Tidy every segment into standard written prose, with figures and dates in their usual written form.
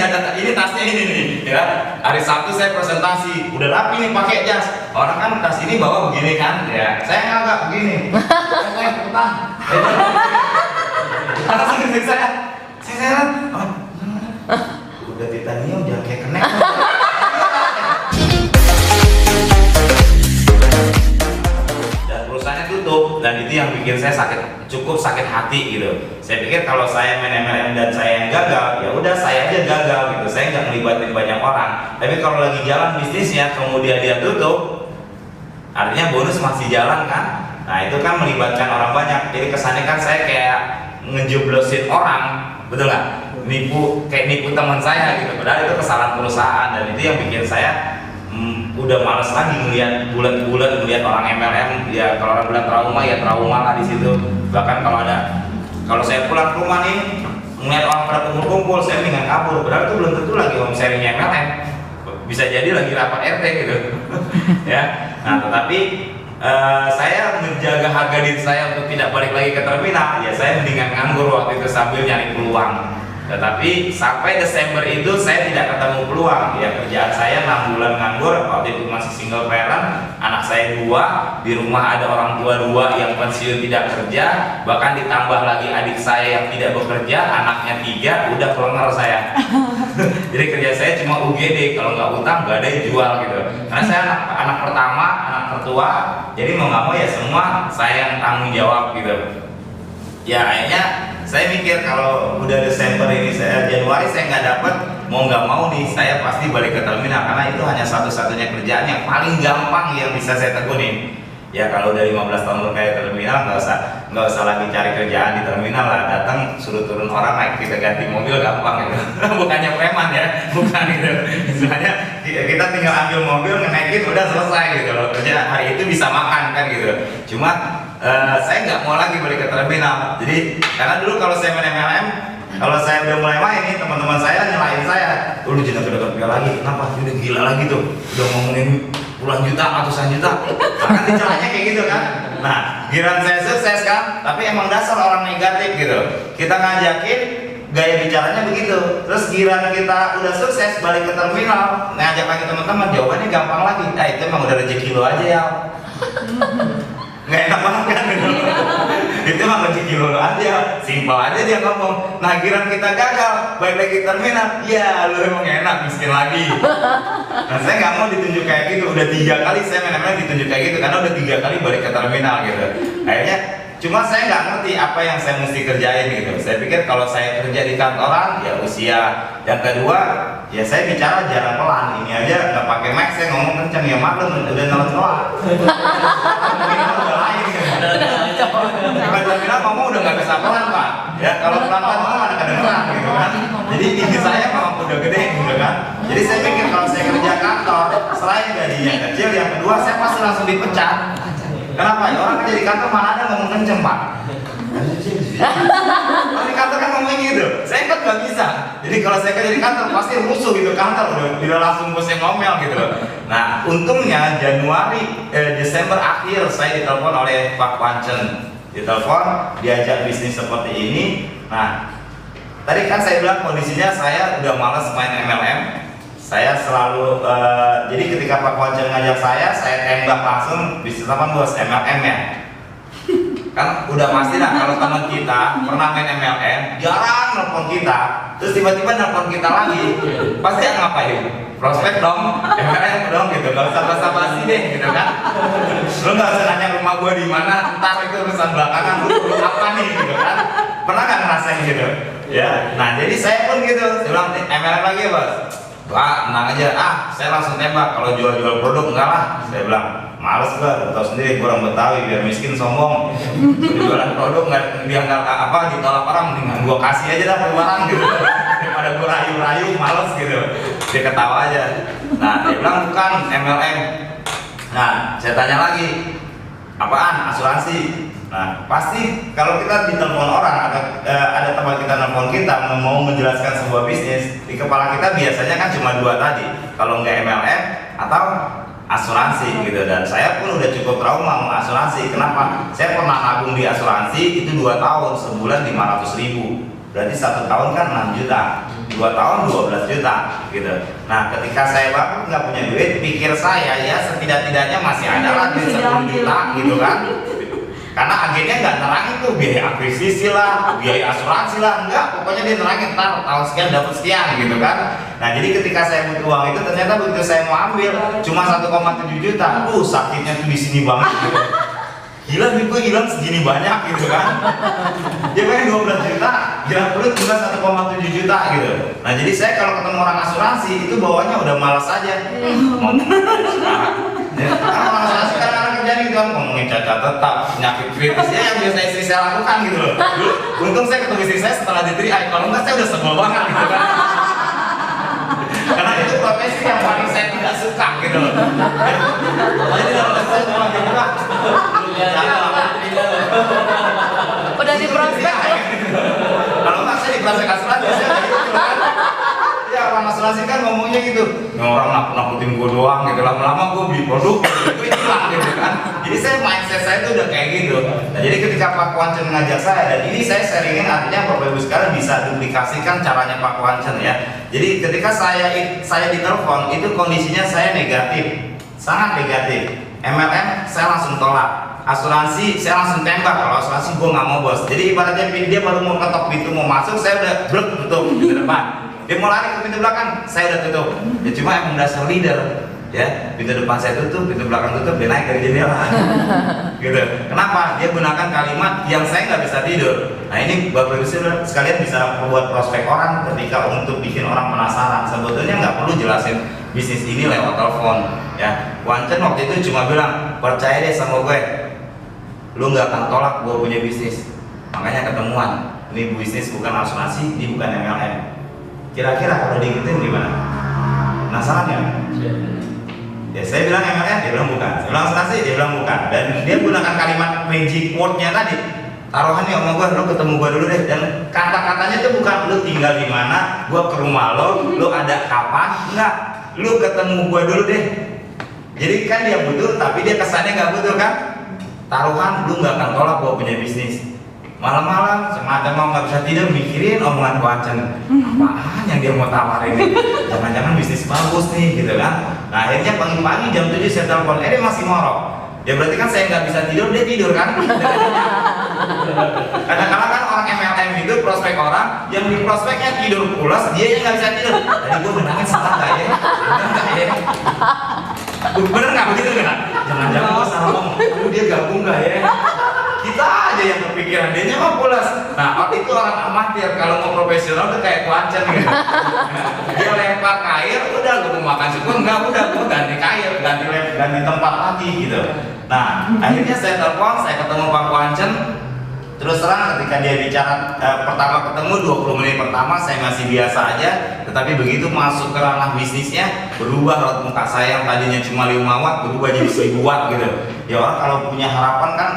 ada ini tasnya ini nih, ya. Hari Sabtu saya presentasi, udah rapi nih pakai jas. Orang kan tas ini bawa begini kan, ya. Saya nggak begini. Saya utang. Langsung saya udah titanium jangan kayak kenek. Dan perusahaannya tutup, dan itu yang bikin saya cukup sakit hati gitu. Saya pikir kalau saya main MLM dan saya yang gagal, ya udah saya aja gagal gitu. Saya nggak ngelibatin banyak orang. Tapi kalau lagi jalan bisnisnya, kemudian dia tutup, artinya bonus masih jalan kan? Nah itu kan melibatkan orang banyak. Jadi kesannya kan saya kayak ngejeblosin orang, betul nggak? Nipu teman saya gitu. Padahal itu kesalahan perusahaan, dan itu yang bikin saya udah males lagi ngeliat bulan-bulan ngeliat orang MLM. Ya kalau orang bilang trauma, ya trauma lah di situ. Bahkan kalau saya pulang ke rumah nih ngeliat orang pada kumpul-kumpul, saya mendingan kabur. Padahal itu belum tentu lagi home sharingnya MLM, bisa jadi lagi rapat RT gitu. Ya, nah tetapi saya menjaga harga diri saya untuk tidak balik lagi ke terminal. Ya saya mendingan nganggur waktu itu sambil nyari peluang. Tetapi sampai Desember itu saya tidak ketemu peluang. Ya kerjaan saya 6 bulan nganggur, waktu itu masih single parent, anak saya 2, di rumah ada orang tua 2 yang pensiun tidak kerja, bahkan ditambah lagi adik saya yang tidak bekerja, anaknya 3, udah kelengar saya. Jadi kerja saya cuma UGD, kalau nggak utang nggak ada yang jual gitu. Karena saya anak pertama, anak tertua, jadi mau nggak mau ya semua saya yang tanggung jawab gitu. Ya akhirnya saya mikir kalau udah Desember ini, Januari saya nggak dapat, mau nggak mau nih saya pasti balik ke terminal, karena itu hanya satu-satunya kerjaan yang paling gampang yang bisa saya tekunin. Ya kalau udah 15 tahun berkaya terminal, nggak usah lagi cari kerjaan di terminal lah, datang suruh turun orang naik kita ganti mobil gampang gitu. Bukannya preman ya, bukan gitu. Misalnya kita tinggal ambil mobil ngenaikin udah selesai gitu loh, kerja hari itu bisa makan kan gitu. Cuma saya nggak mau lagi balik ke terminal. Jadi karena dulu kalau saya main MLM, kalau saya udah mulai main nih, teman-teman saya nyalain saya, lu jangan kedeket lagi, kenapa? Udah gila lagi tuh, udah ngomongin puluhan juta, ratusan juta, bahkan dicaranya kayak gitu kan. Nah, giliran saya sukses kan, tapi emang dasar orang negatif gitu. Kita ngajakin, gaya bicaranya begitu. Terus giliran kita udah sukses, balik ke terminal, ngajak lagi teman-teman, jawabannya gampang lagi. Itu emang udah rezeki lo aja ya. Nggak enak banget kan gitu. Itu emang rezeki lo aja, simpel aja dia ngomong. Nah giliran kita gagal, balik lagi terminal, ya lu emang enak, miskin lagi. Nah saya nggak mau ditunjuk kayak gitu. Udah 3 kali saya main ditunjuk kayak gitu, karena udah 3 kali balik ke terminal gitu. Akhirnya cuma saya nggak ngerti apa yang saya mesti kerjain gitu. Saya pikir kalau saya kerja di kantoran ya usia. Yang kedua ya saya bicara jarang pelan. Ini aja nggak pakai mic, saya ngomong kenceng ya maklum udah nolak. Udah lain gitu. Di terminal ngomong udah nggak bisa pelan pak. Ya kalau pelan-pelan ngomong ada kedengeran gitu kan. Jadi ini saya memang udah gede gitu kan. Jadi saya pikir kalau saya kerja kantor, selain gajinya kecil, yang kedua saya pasti langsung dipecat. Kenapa? Ya orang kerja di kantor mana ada ngomong kenceng pak. Orang di kantor kan ngomong gitu. Saya kan nggak bisa. Jadi kalau saya kerja di kantor pasti rusuh gitu kantor, udah langsung bosnya ngomel gitu. Nah untungnya Desember akhir saya ditelepon oleh Pak Wancen. Ditelepon, diajak bisnis seperti ini. Nah tadi kan saya bilang kondisinya saya udah males main MLM. Saya selalu, jadi ketika Pak Wancen ngajak saya tembak langsung bisnis apa bos, MLM ya. Kan udah pasti lah kalau teman kita pernah main MLM, jarang nelfon kita, terus tiba-tiba nelfon kita lagi, pasti yang ngapain? Prospek dong, MLM dong gitu, gak usah basa-basi deh gitu kan. Lu gak usah nanya rumah gue di mana, ntar itu urusan belakangan, lu apa nih gitu kan. Pernah gak ngerasain gitu? Ya, nah jadi saya pun gitu, saya bilang MLM lagi ya bos. Pak, tenang aja, saya langsung tembak. Kalau jual-jual produk enggak lah, saya bilang males gua, tahu sendiri gua orang Betawi, biar miskin sombong. Jualan produk nggak ditolak orang, mendingan gua kasih aja dah barang gitu. Daripada gua rayu-rayu, males gitu. Dia ketawa aja. Nah, dia bilang bukan MLM. Nah, saya tanya lagi, apaan? Asuransi. Nah, pasti kalau kita ditelepon orang atau ada teman kita nelfon kita mau menjelaskan sebuah bisnis, di kepala kita biasanya kan cuma 2 tadi, kalau nggak MLM atau asuransi gitu. Dan saya pun udah cukup trauma mau asuransi. Kenapa? Saya pernah nabung di asuransi itu 2 tahun, sebulan 500.000, berarti 1 tahun kan 6 juta. 2 tahun 12 juta gitu. Nah ketika saya baru nggak punya duit, pikir saya ya setidak-tidaknya masih ada lah duit 10 juta gitu kan. Karena agennya nggak nerangin tuh biaya akuisisi lah, biaya asuransi lah, enggak, pokoknya dia nerangin ntar tahun sekian dapat sekian gitu kan. Nah jadi ketika saya butuh uang itu ternyata begitu saya mau ambil cuma 1,7 juta, sakitnya tuh di sini banget gitu. Gila nih gue hilang segini banyak gitu kan. Dia pengen 12 juta, gila perut cuma 1,7 juta gitu. Nah jadi saya kalau ketemu orang asuransi itu bawahnya udah malas aja. Ngomong karena orang asuransi kadang-kadang kerjaan gitu kan, ngomongin cacat tetap, penyakit kritisnya yang biasa istri saya lakukan gitu loh. Untung saya ketemu istri saya setelah di-3i, kalau enggak saya udah sebel banget gitu kan. Karena itu profesi yang paling saya tidak suka gitu loh. Jadi kalau saya cuma murah, udah di prospek loh. kalau nggak saya di prospek asuransi saya gitu kan. Ya orang asuransi kan ngomongnya gitu, orang nakutin gue doang gitu, lama-lama gue beli produk gue hilang gitu kan. Jadi saya mindset saya itu udah kayak gitu. Nah jadi ketika Pak Kuancen ngajak saya, dan ini saya sharingin artinya Bapak Ibu sekalian bisa duplikasikan caranya Pak Kuancen ya. Jadi ketika saya ditelepon itu kondisinya saya negatif, sangat negatif. MLM saya langsung tolak, asuransi saya langsung tembak. Kalau asuransi gue nggak mau bos. Jadi ibaratnya dia baru mau ketok pintu mau masuk, saya udah blok tutup di depan. Dia mau lari ke pintu belakang, saya udah tutup. Ya cuma emang dasar leader, ya pintu depan saya tutup, pintu belakang tutup, dia naik dari jendela. Gitu. Kenapa? Dia gunakan kalimat yang saya nggak bisa tidur. Nah ini Bapak Ibu sekalian bisa membuat prospek orang ketika untuk bikin orang penasaran. Sebetulnya nggak perlu jelasin bisnis ini lewat telepon. Ya, Kuancen waktu itu cuma bilang percaya deh sama gue, lu nggak akan tolak gue punya bisnis. Makanya ketemuan. Ini bisnis bukan asuransi, ini bukan MLM. Kira-kira kalau digituin gimana? Penasaran ya? Ya saya bilang MLM, dia bilang bukan. Saya bilang asuransi, dia bilang bukan. Dan dia gunakan kalimat magic word-nya tadi. Taruhan nih sama gue, lo ketemu gue dulu deh. Dan kata-katanya itu bukan lo tinggal di mana, gue ke rumah lo ada kapan? Enggak, lo ketemu gue dulu deh. Jadi kan dia butuh, tapi dia kesannya nggak butuh kan? Taruhan lo nggak akan tolak gue punya bisnis. Malam-malam semacam mau nggak bisa tidur mikirin omongan Kuancen, apaan yang dia mau tawarin nih, jangan-jangan bisnis bagus nih gitu kan. Nah akhirnya pagi-pagi jam 7 saya telepon, dia masih ngorok. Ya berarti kan saya nggak bisa tidur, dia tidur kan. Kadang-kadang kan orang MLM itu prospek orang yang di prospeknya tidur pulas, dia yang nggak bisa tidur. Tadi gue menangin salah nggak ya? Bener nggak ya? Bener nggak begitu nggak? Jangan-jangan gue salah ngomong, dia gabung nggak ya? Kita aja yang kepikiran, dia nyamuk pulas. Nah waktu itu orang amatir, kalau mau profesional tuh kayak Kuancen gitu. Dia lempar kair, udah gue mau makan syukur, enggak udah gue ganti kair, ganti tempat lagi gitu. Nah akhirnya saya telepon, saya ketemu Pak Kuancen. Terus terang ketika dia bicara pertama ketemu 20 menit pertama saya masih biasa aja, tetapi begitu masuk ke ranah bisnisnya berubah raut muka saya yang tadinya cuma 5 watt berubah jadi 1000 watt gitu. Ya orang kalau punya harapan kan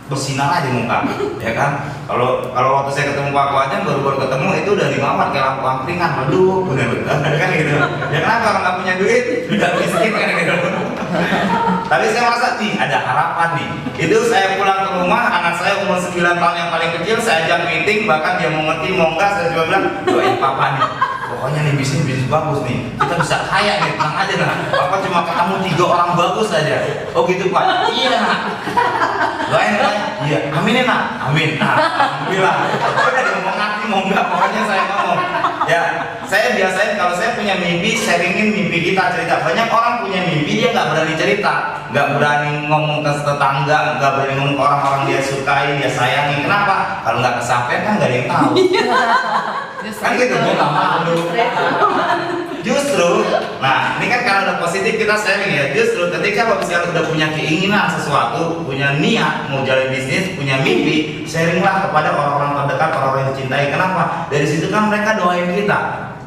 bersinar aja muka, ya kan? Kalau waktu saya ketemu Pak Kuancen baru ketemu itu udah 5 watt kayak lampu angkringan, aduh bener-bener kan gitu. Ya kenapa kalau nggak punya duit, tidak miskin kan gitu. Tapi saya merasa nih ada harapan nih. Itu saya pulang ke rumah, anak saya umur 9 tahun yang paling kecil, saya ajak meeting, bahkan dia mau ngerti mau enggak, saya juga bilang doain papa nih. Pokoknya nih bisnis bagus nih, kita bisa kaya nih, tenang aja nah. Papa cuma ketemu 3 orang bagus aja. Oh gitu Pak? Iya nak. Doain iya, aminin nak. Amin. Nah, alhamdulillah. Udah dia mau ngerti mau enggak, pokoknya saya ngomong. Ya, saya biasain kalau saya punya mimpi, sharingin mimpi kita cerita. Banyak orang punya mimpi dia nggak berani cerita, nggak berani ngomong ke tetangga, nggak berani ngomong ke orang-orang dia sukai, dia sayangi. Kenapa? Kalau nggak kesampaian kan nggak ada yang tahu. Kan gitu, gue nggak malu. Justru, nah ini kan karena udah positif kita sharing ya. Justru ketika Bapak sekalian udah punya keinginan sesuatu, punya niat mau jalan bisnis, punya mimpi, sharinglah kepada orang-orang terdekat, orang-orang yang dicintai. Kenapa? Dari situ kan mereka doain kita,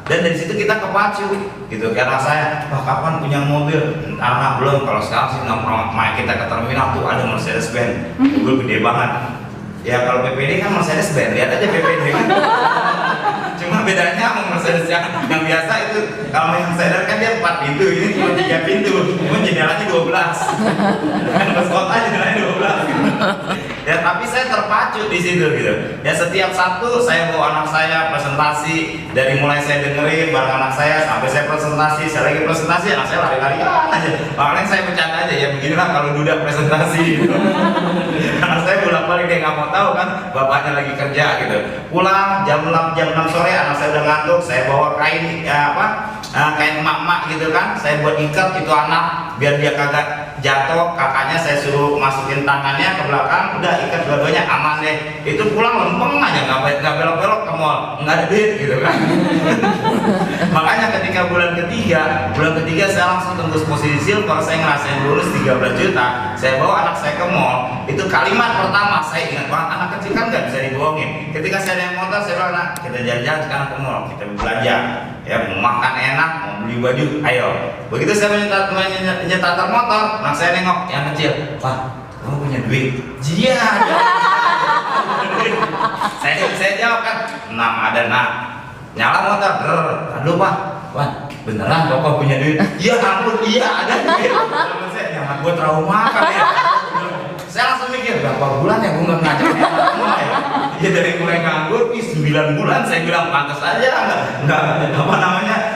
dan dari situ kita kepacu gitu. Karena saya, wah kapan punya mobil? Anak belum. Kalau sekarang sih nongkrong kita ke terminal tuh ada Mercedes Benz, mobil gede banget. Ya kalau PPD kan Mercedes Benz, lihat aja PPD kan. cuma bedanya sama Mercedes yang biasa itu, kalau yang Sedan kan dia 4 pintu, ini cuma 3 pintu, cuma jendelanya 12. Kan bus kota jendelanya 12 gitu. Ya tapi saya terpacu di situ gitu. Ya setiap Sabtu saya bawa anak saya presentasi, dari mulai saya dengerin bareng anak saya sampai saya presentasi, saya lagi presentasi anak saya lari-larian aja. Paling saya bercanda aja, ya beginilah kalau duda presentasi gitu. Anak saya bolak-balik dia nggak mau tahu kan bapaknya lagi kerja gitu. Pulang jam 6 sore anak saya udah ngantuk, saya bawa kain kain emak-emak gitu kan, saya buat ikat itu anak biar dia kagak jatuh. Kakaknya saya suruh masukin tangannya ke belakang, udah ikat dua-duanya aman deh. Itu pulang lempeng aja, nggak belok-belok ke mall, nggak ada duit gitu kan. Makanya ketika bulan ketiga saya langsung tembus posisi silver, saya ngerasain bonus 13 juta. Saya bawa anak saya ke mall, itu kalimat pertama saya ingat banget, anak kecil kan nggak bisa dibohongin. Ketika saya naik motor, saya bilang, "Nak, kita jalan-jalan sekarang ke mall, kita belanja, ya mau makan enak, mau beli baju, ayo." Begitu saya menyetar motor, nah saya nengok yang kecil, "Wah, kamu punya duit?" "Iya." Saya jawab kan, "Nah, ada nak." Nyala motor, "Aduh Pak, wah beneran Bapak punya duit?" "Iya ampun, iya ada duit." Saya jangan gue trauma kali ya. Saya langsung mikir, berapa bulan ya gue nggak ngajak semua ya. Ya dari mulai nganggur, 9 bulan saya bilang pantas aja nggak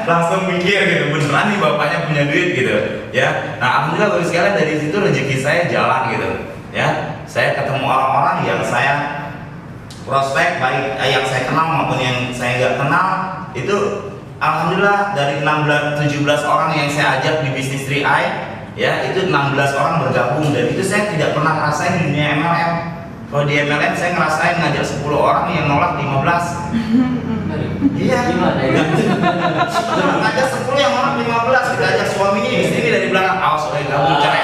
langsung mikir gitu, beneran nih bapaknya punya duit gitu ya. Nah alhamdulillah baru sekalian dari situ rezeki saya jalan gitu ya. Saya ketemu orang-orang yang saya prospek, baik yang saya kenal maupun yang saya nggak kenal, itu alhamdulillah dari 17 orang yang saya ajak di bisnis 3i ya, itu 16 orang bergabung, dan itu saya tidak pernah ngerasain di dunia MLM. Kalau di MLM saya ngerasain ngajak 10 orang yang nolak 15. Iya, ngajak 10 yang nolak 15, kita ajak suaminya istri dari belakang, awas udah gabung cerai.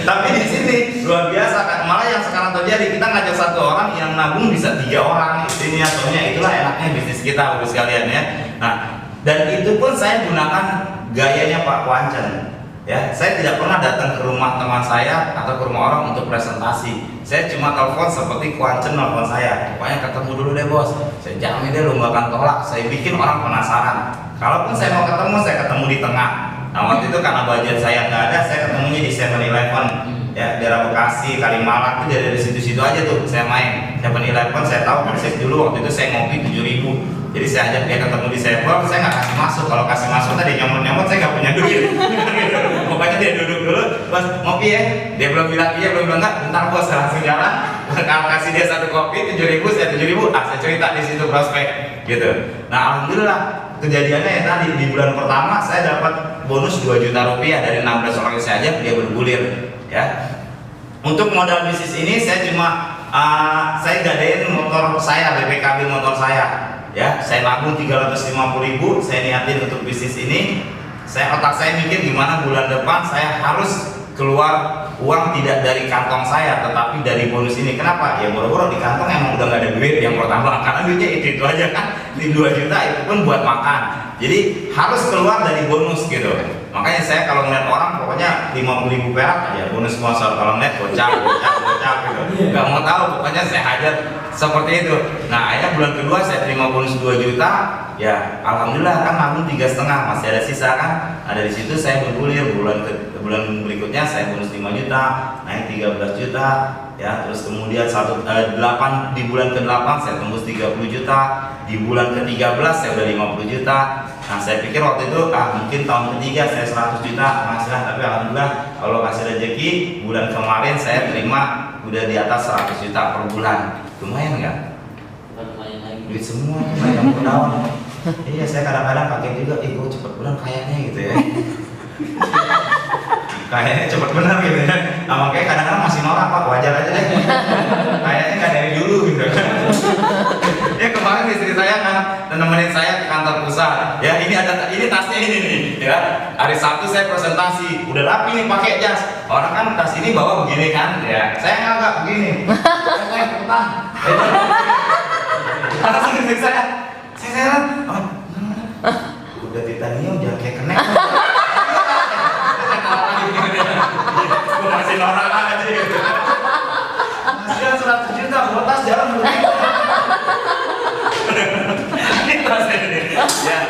Tapi di sini luar biasa kan, malah yang sekarang terjadi, kita ngajak 1 orang yang nabung bisa 3 orang istrinya, soalnya itulah enaknya bisnis kita Bapak sekalian ya. Nah, dan itu pun saya gunakan gayanya Pak Kuancen ya. Saya tidak pernah datang ke rumah teman saya atau ke rumah orang untuk presentasi. Saya cuma telepon seperti Kuancen nelfon saya, "Pokoknya ketemu dulu deh bos, saya jamin deh lu gak akan tolak." Saya bikin orang penasaran. Kalaupun saya mau ketemu, saya ketemu di tengah. Nah waktu itu karena budget saya nggak ada, saya ketemunya di 7-Eleven ya, daerah Bekasi, Kalimalang, itu dari situ-situ aja tuh saya main. 7-Eleven saya tahu persis dulu, waktu itu saya ngopi 7.000. Jadi saya ajak dia ketemu di Sephora, saya nggak kasih masuk. Kalau kasih masuk tadi nyomot-nyomot, saya nggak punya duit. Pokoknya dia duduk dulu, "Bos ngopi ya?" Dia belum bilang iya, belum bilang enggak, "Bentar bos," saya langsung jalan. Kalau kasih dia 1 kopi 7.000, saya 7.000, saya cerita di situ prospek gitu. Nah alhamdulillah kejadiannya ya tadi di bulan pertama saya dapat bonus 2 juta rupiah dari 16 orang yang saya ajak, dia bergulir ya. Untuk modal bisnis ini saya cuma saya gadein motor saya, BPKB motor saya ya. Saya nabung 350.000, saya niatin untuk bisnis ini. Otak saya mikir gimana bulan depan saya harus keluar uang tidak dari kantong saya tetapi dari bonus ini. Kenapa? Ya boro-boro di kantong emang udah nggak ada duit yang pertama, karena duitnya itu aja kan, di 2 juta itu pun buat makan. Jadi harus keluar dari bonus gitu. Makanya saya kalau ngeliat orang pokoknya 50.000 perak aja bonus sponsor, kalau ngeliat gocap gitu. Gak mau tahu, pokoknya saya hajar seperti itu. Nah akhirnya bulan kedua saya terima bonus 2 juta. Ya alhamdulillah kan nabung 3,5, masih ada sisa kan. Nah dari situ saya bergulir, bulan berikutnya saya bonus 5 juta, naik 13 juta ya. Terus kemudian 8 di bulan ke-8 saya tembus 30 juta, di bulan ke-13 saya udah 50 juta. Nah saya pikir waktu itu mungkin tahun ketiga saya 100 juta penghasilan, tapi alhamdulillah Allah kasih rezeki, bulan kemarin saya terima udah di atas 100 juta per bulan. Lumayan nggak? Lumayan lagi. Duit semua, banyak modal. Iya, saya kadang-kadang pakai juga, gue cepet bulan kayaknya gitu ya. Kayaknya cepet bener gitu ya. Nah makanya kadang-kadang masih norak Pak, wajar aja deh. Kayaknya nggak dari dulu gitu. Ya kemarin istri saya kan nemenin saya ke kantor pusat. Ya ini tasnya ini nih. Ya hari Sabtu saya presentasi, udah rapi nih pakai jas. Orang kan tas ini bawa begini kan. Ya saya nggak begini. Saya petang. Langsung istri saya udah titanium jangan kayak kenek. Gue masih norak aja gitu. Masih 100 juta, bawa tas jalan begini.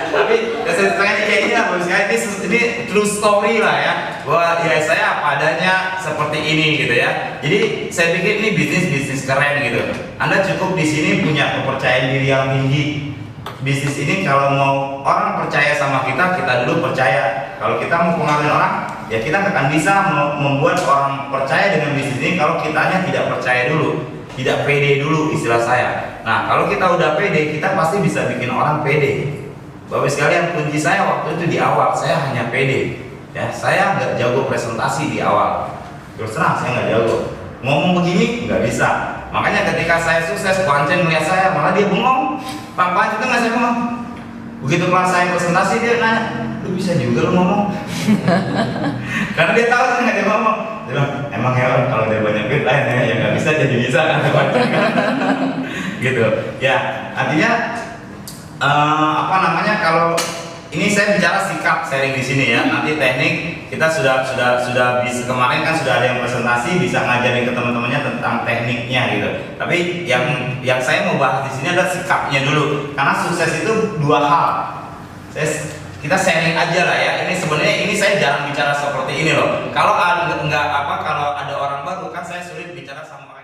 Tapi ceritanya kayak ini lah bos ya, ini true story lah ya, bahwa ya saya apa adanya seperti ini gitu ya. Jadi saya pikir ini bisnis keren gitu. Anda cukup di sini punya kepercayaan diri yang tinggi. Bisnis ini kalau mau orang percaya sama kita, kita dulu percaya. Kalau kita mau pengaruhin orang, ya kita akan bisa membuat orang percaya dengan bisnis ini kalau kitanya tidak percaya dulu, tidak pede dulu istilah saya. Nah kalau kita udah pede, kita pasti bisa bikin orang pede. Bapak sekalian, kunci saya waktu itu di awal, saya hanya pede. Ya, saya nggak jago presentasi di awal. Terus terang saya nggak jago. Ngomong begini nggak bisa. Makanya ketika saya sukses, Kuancen melihat saya, malah dia bengong. Pak Kuancen itu nggak saya ngomong. Begitu kelas saya presentasi, dia nanya, lu bisa juga lu ngomong. Karena dia tahu saya nggak dia ngomong. Dia bilang, emang heran kalau dia banyak duit lain ya nggak bisa jadi bisa kan Kuancen. Gitu. Ya, artinya apa namanya, kalau ini saya bicara sikap sharing di sini ya. Nanti teknik kita sudah bisa, kemarin kan sudah ada yang presentasi bisa ngajarin ke teman-temannya tentang tekniknya gitu. Tapi yang saya mau bahas di sini adalah sikapnya dulu. Karena sukses itu dua hal. Kita sharing aja lah ya. Ini sebenarnya ini saya jarang bicara seperti ini loh. Kalau kalau ada orang baru kan saya sulit bicara sama